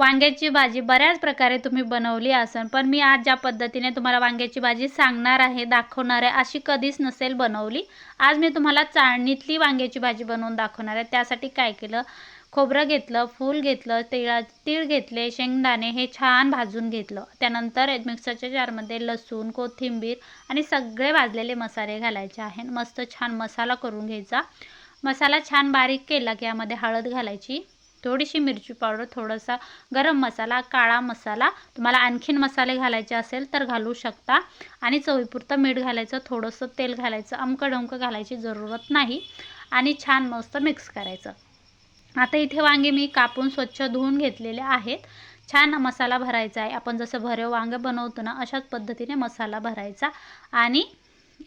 वांग्याची भाजी बऱ्याच प्रकारे तुम्ही बनवली असेल, पण मी आज ज्या पद्धतीने तुम्हाला वांग्याची भाजी सांगणार आहे, दाखवणार आहे, अशी कधीच नसेल बनवली. आज मी तुम्हाला चाळणीतली वांग्याची भाजी बनवून दाखवणार आहे. त्यासाठी काय केलं, खोबरं घेतलं, फूल घेतलं, तीळ घेतले, शेंगदाणे हे छान भाजून घेतलं. त्यानंतर मिक्सरच्या जारमध्ये लसूण, कोथिंबीर आणि सगळे भाजलेले मसाले घालायचे आहे. मस्त छान मसाला करून घ्यायचा. मसाला छान बारीक केला की यामध्ये हळद घालायची, थोडीशी मिरची पावडर, थोडासा गरम मसाला, काळा मसाला, तुम्हाला आणखीन मसाले घालायचे असेल तर घालू शकता, आणि चवीपुरतं मीठ घालायचं, थोडंसं तेल घालायचं, अमकं घालायची जरूरत नाही, आणि छान मस्त मिक्स करायचं. आता इथे वांगे मी कापून स्वच्छ धुवून घेतलेले आहेत. छान मसाला भरायचा आहे. आपण जसं भरीव वांगे बनवतो ना, अशाच पद्धतीने मसाला भरायचा आणि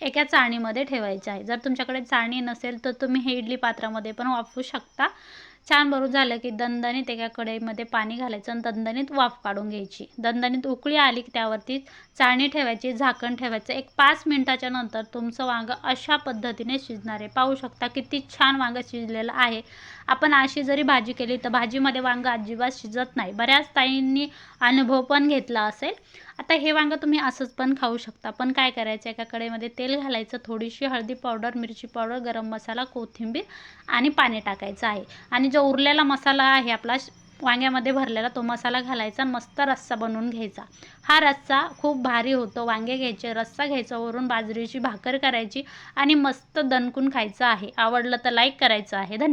एका चाळणीमध्ये ठेवायचं आहे. जर तुमच्याकडे चाळणी नसेल तर तुम्ही हे इडली पात्रामध्ये पण वापरू शकता. छान भरून झालं की दणदणीत एका कढईमध्ये पाणी घालायचं आणि दणदणीत वाफ काढून घ्यायची. दणदणीत उकळी आली की त्यावरती चाळणी ठेवायची, झाकण ठेवायचं. एक 5 मिनिटाच्या नंतर तुमचं वांगं अशा पद्धतीने शिजणार आहे. पाहू शकता किती छान वांगं शिजलेलं आहे. आपण अशी जरी भाजी केली तर भाजीमध्ये वांगं अजिबात शिजत नाही. बऱ्याच ताईंनी अनुभव पण घेतला असेल. आता हे वांगं तुम्ही असंच पण खाऊ शकता. पण काय करायचं, एका कढईमध्ये तेल घालायचं, थोडीशी हळदी पावडर, मिरची पावडर, गरम मसाला, कोथिंबीर आणि पाणी टाकायचं आहे. आणि जो उरलेला मसाला आहे आपला वांग्यामध्ये भरलेला, तो मसाला घालायचा आणि मस्त रस्सा बनवून घ्यायचा. हा रस्सा खूप भारी होतो. वांगे घ्यायचे, रस्सा घ्यायचा, वरून बाजरीची भाकर करायची आणि मस्त दणकून खायचं आहे. आवडलं तर लाईक करायचं आहे. धन्यवाद.